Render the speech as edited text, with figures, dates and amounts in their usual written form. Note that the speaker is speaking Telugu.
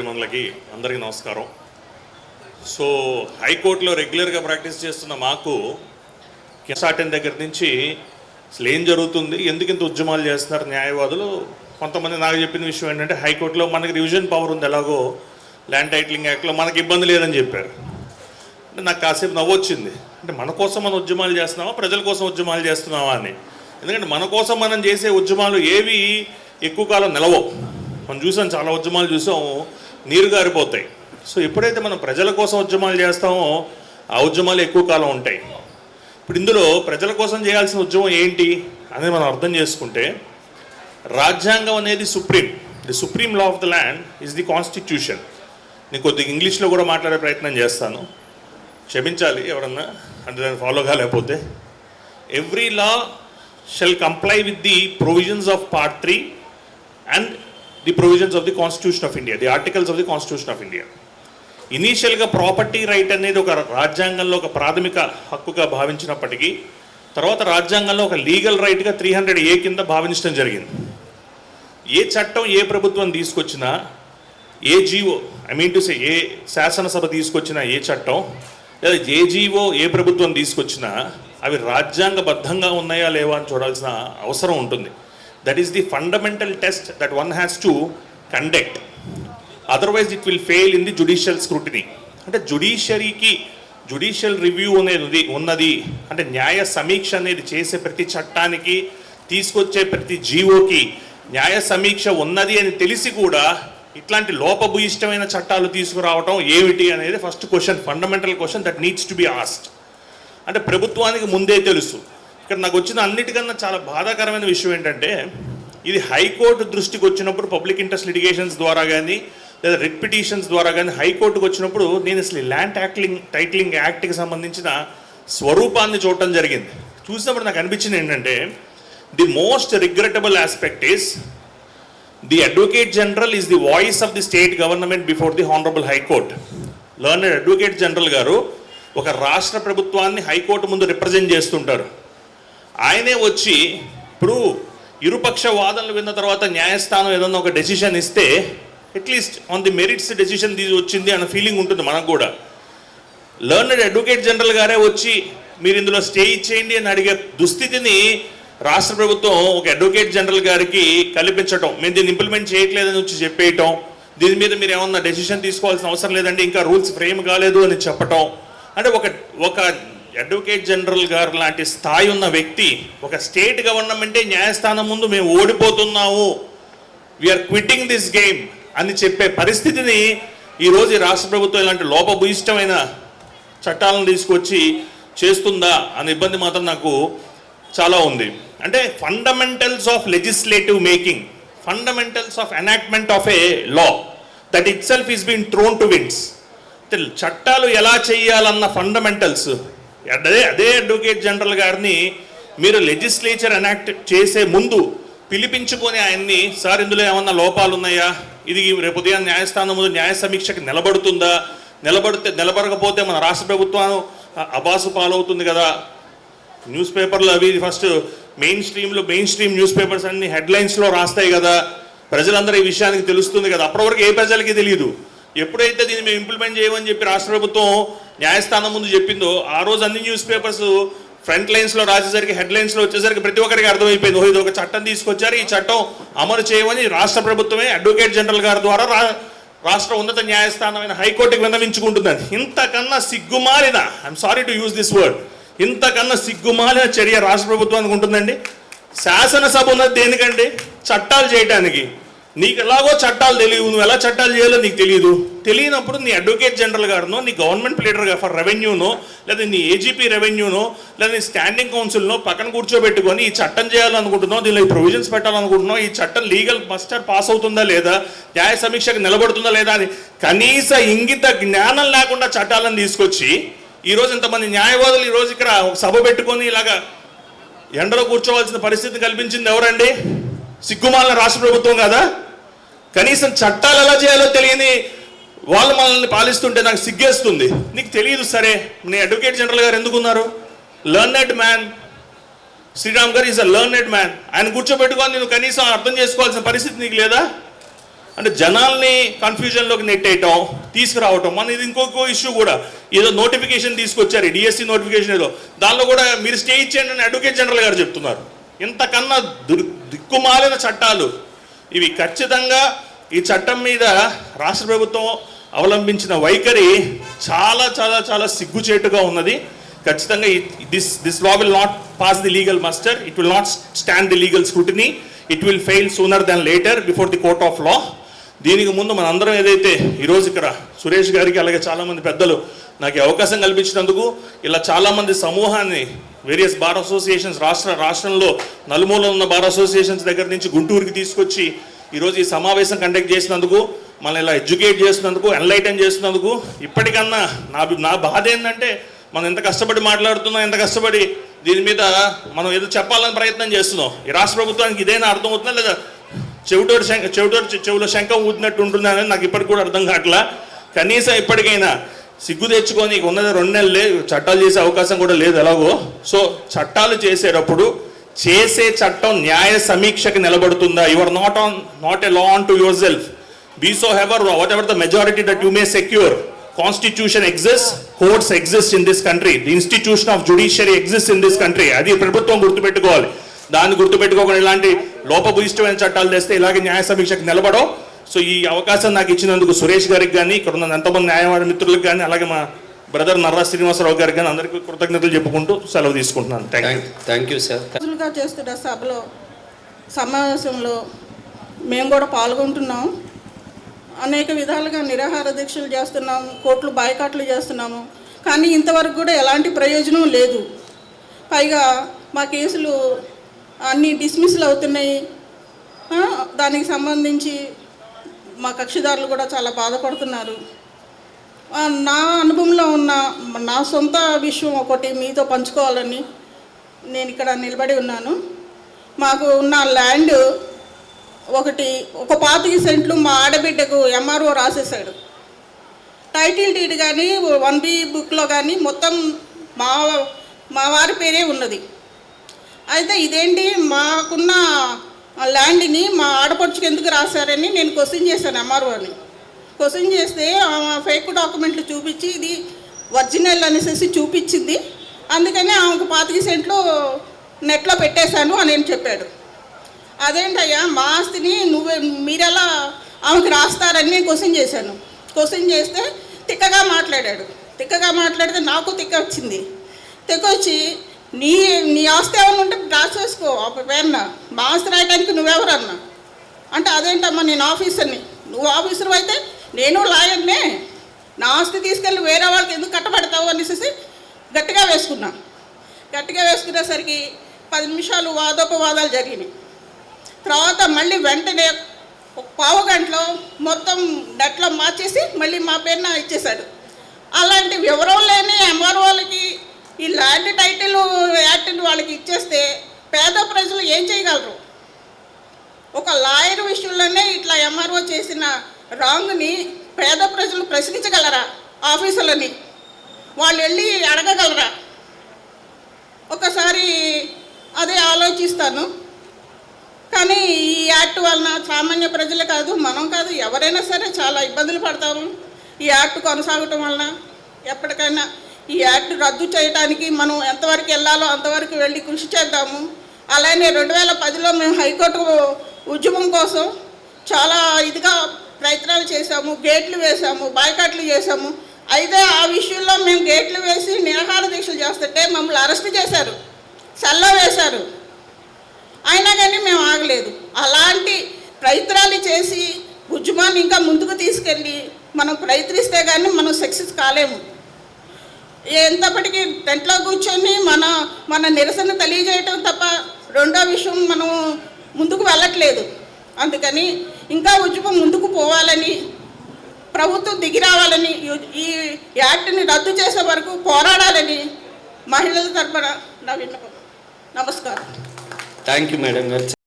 మనకి అందరికీ నమస్కారం. సో హైకోర్టులో రెగ్యులర్గా ప్రాక్టీస్ చేస్తున్న మాకు స్టార్టింగ్ దగ్గర నుంచి అసలు ఏం జరుగుతుంది, ఎందుకు ఇంత ఉద్యమాలు చేస్తున్నారు న్యాయవాదులు, కొంతమంది నాకు చెప్పిన విషయం ఏంటంటే హైకోర్టులో మనకి రివిజన్ పవర్ ఉంది, ఎలాగో ల్యాండ్ టైటిలింగ్ యాక్ట్లో మనకి ఇబ్బంది లేదని చెప్పారు. అంటే నాకు కాసేపు నవ్వొచ్చింది. అంటే మన కోసం మనం ఉద్యమాలు చేస్తున్నామా, ప్రజల కోసం ఉద్యమాలు చేస్తున్నామా అని. ఎందుకంటే మన కోసం మనం చేసే ఉద్యమాలు ఏవి ఎక్కువ కాలం నిలవవు. మనం చూసాం, చాలా ఉద్యమాలు చూసాము, నీరు గారిపోతాయి. సో ఎప్పుడైతే మనం ప్రజల కోసం ఉద్యమాలు చేస్తామో ఆ ఉద్యమాలు ఎక్కువ కాలం ఉంటాయి. ఇప్పుడు ఇందులో ప్రజల కోసం చేయాల్సిన ఉద్యమం ఏంటి అనేది మనం అర్థం చేసుకుంటే, రాజ్యాంగం అనేది the supreme law of the land is the constitution. నేను కొద్దిగా ఇంగ్లీష్లో కూడా మాట్లాడే ప్రయత్నం చేస్తాను, క్షమించాలి ఎవరన్నా అంటే దాన్ని ఫాలో కాలేకపోతే. Every law shall comply with the provisions of part 3 and the provisions of the Constitution of India, the articles of the Constitution of India. ఇనీషియల్గా ప్రాపర్టీ రైట్ అనేది ఒక రాజ్యాంగంలో ఒక ప్రాథమిక హక్కుగా భావించినప్పటికీ తర్వాత రాజ్యాంగంలో ఒక లీగల్ రైట్గా 300A కింద భావించడం జరిగింది. ఏ చట్టం ఏ ప్రభుత్వం తీసుకొచ్చినా, ఏ జీవో ఏ శాసనసభ తీసుకొచ్చినా, ఏ చట్టం లేదా ఏ జీవో ఏ ప్రభుత్వం తీసుకొచ్చినా అవి రాజ్యాంగబద్ధంగా ఉన్నాయా లేవా అని చూడాల్సిన అవసరం ఉంటుంది. That is the fundamental test that one has to conduct. Otherwise it will fail in the judicial scrutiny. అంటే జ్యుడిషియల్ రివ్యూ అనేది ఉన్నది అంటే న్యాయ సమీక్ష అనేది చేసే ప్రతి చట్టానికి, తీసుకొచ్చే ప్రతి జీవోకి న్యాయ సమీక్ష ఉన్నది అని తెలిసి కూడా ఇట్లాంటి లోపభూయిష్టమైన చట్టాలు తీసుకురావటం ఏమిటి అనేది first question, fundamental question that needs to be asked. అంటే ప్రభుత్వానికి ముందే తెలుసు. ఇక్కడ నాకు వచ్చిన అన్నిటికన్నా చాలా బాధాకరమైన విషయం ఏంటంటే, ఇది హైకోర్టు దృష్టికి వచ్చినప్పుడు పబ్లిక్ ఇంట్రెస్ట్ లిటిగేషన్స్ ద్వారా కానీ లేదా రిట్ పిటిషన్స్ ద్వారా కానీ హైకోర్టుకు వచ్చినప్పుడు నేను అసలు ల్యాండ్ టైటిలింగ్ యాక్ట్కి సంబంధించిన స్వరూపాన్ని చూడటం జరిగింది. చూసినప్పుడు నాకు అనిపించింది ఏంటంటే, the most regrettable aspect is the advocate general is the voice of the state government before the honourable High Court. Learned advocate general గారు ఒక రాష్ట్ర ప్రభుత్వాన్ని హైకోర్టు ముందు రిప్రజెంట్ చేస్తుంటారు. ఆయనే వచ్చి ఇప్పుడు ఇరుపక్ష వాదనలు విన్న తర్వాత న్యాయస్థానం ఏదన్నా ఒక డెసిషన్ ఇస్తే at least on the merits decision వచ్చింది అన్న ఫీలింగ్ ఉంటుంది మనకు కూడా. లర్నెడ్ అడ్వకేట్ జనరల్ గారే వచ్చి మీరు ఇందులో స్టే ఇచ్చేయండి అని అడిగే దుస్థితిని రాష్ట్ర ప్రభుత్వం ఒక అడ్వకేట్ జనరల్ గారికి కల్పించటం, మేము దీన్ని ఇంప్లిమెంట్ చేయట్లేదని వచ్చి చెప్పేయటం, దీని మీద మీరు ఏమన్నా డెసిషన్ తీసుకోవాల్సిన అవసరం లేదండి, ఇంకా రూల్స్ ఫ్రేమ్ కాలేదు అని చెప్పటం. అంటే ఒక అడ్వకేట్ జనరల్ గారు లాంటి స్థాయి ఉన్న వ్యక్తి ఒక స్టేట్ గవర్నమెంటే న్యాయస్థానం ముందు మేము ఓడిపోతున్నాము, వీఆర్ క్విట్టింగ్ దిస్ గేమ్ అని చెప్పే పరిస్థితిని ఈరోజు ఈ రాష్ట్ర ప్రభుత్వం ఇలాంటి లోపభూయిష్టమైన చట్టాలను తీసుకొచ్చి చేస్తుందా అనే ఇబ్బంది మాత్రం నాకు చాలా ఉంది. అంటే fundamentals of legislative making, fundamentals of enactment of a law that itself is been thrown to winds. చట్టాలు ఎలా చేయాలన్న ఫండమెంటల్స్ అదే అడ్వకేట్ జనరల్ గారిని మీరు లెజిస్లేచర్ ఎనాక్ట్ చేసే ముందు పిలిపించుకొని ఆయన్ని, సార్ ఇందులో ఏమన్నా లోపాలు ఉన్నాయా, ఇది రేపు ఉదయం న్యాయస్థానం ముందు న్యాయ సమీక్షకి నిలబడుతుందా, నిలబడకపోతే మన రాష్ట్ర ప్రభుత్వం అబాసు పాలవుతుంది కదా, న్యూస్ పేపర్లు అవి first main stream news papers అన్ని హెడ్లైన్స్లో రాస్తాయి కదా, ప్రజలందరూ ఈ విషయానికి తెలుస్తుంది కదా, అప్పటివరకు ఏ ప్రజలకి తెలియదు. ఎప్పుడైతే దీన్ని మేము ఇంప్లిమెంట్ చేయమని చెప్పి రాష్ట్ర ప్రభుత్వం న్యాయస్థానం ముందు చెప్పిందో ఆ రోజు అన్ని న్యూస్ పేపర్స్ ఫ్రంట్ లైన్స్లో రాసేసరికి, హెడ్లైన్స్లో వచ్చేసరికి ప్రతి ఒక్కరికి అర్థమైపోయింది, ఓ ఇది ఒక చట్టం తీసుకొచ్చారు, ఈ చట్టం అమలు చేయమని రాష్ట్ర ప్రభుత్వమే అడ్వకేట్ జనరల్ గారి ద్వారా రాష్ట్ర ఉన్నత న్యాయస్థానమైన హైకోర్టుకి విన్నవించుకుంటుందని. ఇంతకన్నా సిగ్గుమాలిన, I'm sorry to use this word, ఇంతకన్నా సిగ్గుమాలిన చర్య రాష్ట్ర ప్రభుత్వానికి ఉంటుందండి. శాసనసభ ఉన్నది దేనికండి? చట్టాలు చేయడానికి. నీకు ఎలాగో చట్టాలు తెలియదు, నువ్వు ఎలా చట్టాలు చేయాలో నీకు తెలియదు. తెలియనప్పుడు నీ అడ్వకేట్ జనరల్ గారినో, నీ గవర్నమెంట్ లీడర్గా ఫర్ రెవెన్యూనో, లేదా నీ ఏజీపీ రెవెన్యూనో, లేదా నీ స్టాండింగ్ కౌన్సిల్నో పక్కన కూర్చోబెట్టుకొని ఈ చట్టం చేయాలనుకుంటున్నావు, దీనిలో ఈ ప్రొవిజన్స్ పెట్టాలనుకుంటున్నావు, ఈ చట్టం లీగల్ మస్టర్ పాస్ అవుతుందా లేదా, న్యాయ సమీక్షకు నిలబడుతుందా లేదా అని కనీస ఇంగిత జ్ఞానం లేకుండా చట్టాలను తీసుకొచ్చి ఈరోజు ఇంతమంది న్యాయవాదులు ఈరోజు ఇక్కడ ఒక సభ పెట్టుకొని ఇలాగా ఎండలో కూర్చోవలసిన పరిస్థితి కల్పించింది ఎవరండి? సిగ్గుమాలిన రాష్ట్ర ప్రభుత్వం కదా. కనీసం చట్టాలు ఎలా చేయాలో తెలియని వాళ్ళు మనల్ని పాలిస్తుంటే నాకు సిగ్గేస్తుంది. నీకు తెలియదు, సరే నీ అడ్వకేట్ జనరల్ గారు ఎందుకున్నారు? లర్నెడ్ మ్యాన్, శ్రీరామ్ గారు ఈజ్ అ లర్నెడ్ మ్యాన్. ఆయన కూర్చోబెట్టుకొని నేను కనీసం అర్థం చేసుకోవాల్సిన పరిస్థితి నీకు లేదా? అంటే జనాల్ని కన్ఫ్యూజన్లోకి నెట్టేయటం తీసుకురావటం. మన ఇది ఇంకొక ఇష్యూ కూడా, ఏదో నోటిఫికేషన్ తీసుకొచ్చారు, డిఎస్సి నోటిఫికేషన్ ఏదో, దానిలో కూడా మీరు స్టే ఇచ్చేయండి అని అడ్వకేట్ జనరల్ గారు చెప్తున్నారు. ఇంతకన్నా దిక్కుమాలిన చట్టాలు ఇవి. ఖచ్చితంగా ఈ చట్టం మీద రాష్ట్ర ప్రభుత్వం అవలంబించిన వైఖరి చాలా చాలా చాలా సిగ్గుచేటుగా ఉన్నది. ఖచ్చితంగా this law will not pass the legal muster, it will not stand the legal scrutiny, it will fail sooner than later before the court of law. దీనికి ముందు మనందరం ఏదైతే ఈరోజు ఇక్కడ సురేష్ గారికి అలాగే చాలామంది పెద్దలు నాకు అవకాశం కల్పించినందుకు, ఇలా చాలామంది సమూహాన్ని వేరియస్ బార్ అసోసియేషన్స్ రాష్ట్రంలో నలుమూల ఉన్న బార్ అసోసియేషన్స్ దగ్గర నుంచి గుంటూరుకి తీసుకొచ్చి ఈరోజు ఈ సమావేశం కండక్ట్ చేసినందుకు, మనల్ని ఇలా ఎడ్యుకేట్ చేసినందుకు, ఎన్లైటన్ చేసినందుకు, ఇప్పటికన్నా నా బాధ ఏంటంటే మనం ఎంత కష్టపడి మాట్లాడుతున్నాం, ఎంత కష్టపడి దీని మీద మనం ఏదో చెప్పాలని ప్రయత్నం చేస్తున్నాం. ఈ రాష్ట్ర ప్రభుత్వానికి ఇదైనా అర్థమవుతుందా లేదా చెవులో శంఖం ఊదినట్టు ఉంటుందా అనేది నాకు ఇప్పటికి కూడా అర్థం కావట్లా. కనీసం ఇప్పటికైనా సిగ్గు తెచ్చుకొని ఉన్నది 2 నెలలే, చట్టాలు చేసే అవకాశం కూడా లేదు ఎలాగో. సో చట్టాలు చేసేటప్పుడు చేసే చట్టం న్యాయ సమీక్షకు నిలబడుతుందా? You are not a law unto yourself. Be so however whatever the majority that you may secure. Constitution exists, courts exist in this country, the institution of judiciary exists in this country. అది ప్రభుత్వం గుర్తుపెట్టుకోవాలి. దాన్ని గుర్తుపెట్టుకోకుండా ఇలాంటి లోపభూయిష్టమైన చట్టాలు తెస్తే ఇలాగే న్యాయ సమీక్షకు నిలబడో. సో ఈ అవకాశం నాకు ఇచ్చినందుకు సురేష్ గారికి కానీ, ఇక్కడ ఉన్న ఎంతమంది న్యాయవాద మిత్రులకు కానీ, అలాగే మా బ్రదర్ నర్రా శ్రీనివాసరావు గారికి కానీ అందరికీ కృతజ్ఞతలు చెప్పుకుంటూ సెలవు తీసుకుంటున్నాను. Thank you sir. చేస్తున్న సభలో సమావేశంలో మేము కూడా పాల్గొంటున్నాం. అనేక విధాలుగా నిరాహార దీక్షలు చేస్తున్నాము, కోర్టులు బాయ్కాట్లు చేస్తున్నాము, కానీ ఇంతవరకు కూడా ఎలాంటి ప్రయోజనం లేదు. పైగా మా కేసులు అన్నీ డిస్మిస్లు అవుతున్నాయి. దానికి సంబంధించి మా కక్షిదారులు కూడా చాలా బాధపడుతున్నారు. నా అనుభవంలో ఉన్న నా సొంత విషయం ఒకటి మీతో పంచుకోవాలని నేను ఇక్కడ నిలబడి ఉన్నాను. మాకు ఉన్న ల్యాండ్ ఒక 25 సెంట్లు మా ఆడబిడ్డకు ఎంఆర్ఓ రాసేసాడు. టైటిల్ డీడ్ కానీ 1B బుక్లో కానీ మొత్తం మా వారి పేరే ఉన్నది. అయితే ఇదేంటి మాకున్న ల్యాండ్ని మా ఆడపడుచుకు ఎందుకు రాశారని నేను క్వశ్చన్ చేశాను ఎంఆర్ఓని. క్వశ్చన్ చేస్తే ఫేక్ డాక్యుమెంట్లు చూపించి ఇది ఒరిజినల్ అనేసి చూపించింది. అందుకని ఆమెకు 25 సెంట్లు నెట్లో పెట్టేశాను అని చెప్పాడు. అదేంటయ్యా మా ఆస్తిని మీరెలా ఆమెకు రాస్తారని నేను క్వశ్చన్ చేశాను. క్వశ్చన్ చేస్తే తిక్కగా మాట్లాడితే నాకు తిక్క వచ్చింది. తిక్క వచ్చి నీ ఆస్తి ఏమైనా ఉంటే రాసేసుకో పేరున, మా ఆస్తి రాయడానికి నువ్వెవరన్నా అంటే, అదేంటమ్మా నేను ఆఫీసర్ని, నువ్వు ఆఫీసర్ అయితే నేను లాయర్నే, నా ఆస్తి తీసుకెళ్ళి వేరే వాళ్ళకి ఎందుకు కట్టబెడతావు అనేసి గట్టిగా వేసుకునేసరికి 10 నిమిషాలు వాదోపవాదాలు జరిగినాయి. తర్వాత మళ్ళీ వెంటనే ఒక పావు గంటలో మొత్తం నెట్లో మార్చేసి మళ్ళీ మా పేరున ఇచ్చేశాడు. అలాంటి వివరం లేని ఎంఆర్ఓలకి ఈ ల్యాండ్ టైటిల్ యాక్ట్ని వాళ్ళకి ఇచ్చేస్తే పేద ప్రజలు ఏం చేయగలరు? ఒక లాయర్ విషయంలోనే ఇట్లా ఎంఆర్ఓ చేసిన రాంగ్ని పేద ప్రజలు ప్రశ్నించగలరా? ఆఫీసులని వాళ్ళు వెళ్ళి అడగగలరా? ఒకసారి అదే ఆలోచిస్తాను. కానీ ఈ యాక్ట్ వలన సామాన్య ప్రజలే కాదు, మనం కాదు, ఎవరైనా సరే చాలా ఇబ్బందులు పడతాము. ఈ యాక్ట్ కొనసాగటం వలన ఎప్పటికైనా ఈ యాక్ట్ రద్దు చేయడానికి మనం ఎంతవరకు వెళ్ళాలో అంతవరకు వెళ్ళి కృషి చేద్దాము. అలానే 2010లో మేము హైకోర్టు ఉద్యమం కోసం చాలా ఇదిగా ప్రయత్నాలు చేశాము, గేట్లు వేసాము, బాయ్కాట్లు చేశాము. అయితే ఆ విషయంలో మేము గేట్లు వేసి నిరాహార దీక్షలు చేస్తుంటే మమ్మల్ని అరెస్ట్ చేశారు, సెల్లో వేశారు. అయినా కానీ మేము ఆగలేదు. అలాంటి ప్రయత్నాలు చేసి ఉద్యమాన్ని ఇంకా ముందుకు తీసుకెళ్ళి మనం ప్రయత్నిస్తే కానీ మనం సక్సెస్ కాలేము. ఎంతప్పటికీ టెంట్లో కూర్చొని మన నిరసన తెలియజేయటం తప్ప రెండో విషయం మనం ముందుకు వెళ్ళట్లేదు. అందుకని ఇంకా ఉద్యమం ముందుకు పోవాలని, ప్రభుత్వం దిగి రావాలని, ఈ యాక్ట్ని రద్దు చేసే వరకు పోరాడాలని మహిళల తరపున నా విన్నపం. నమస్కారం. థ్యాంక్ యూ మేడం గారు.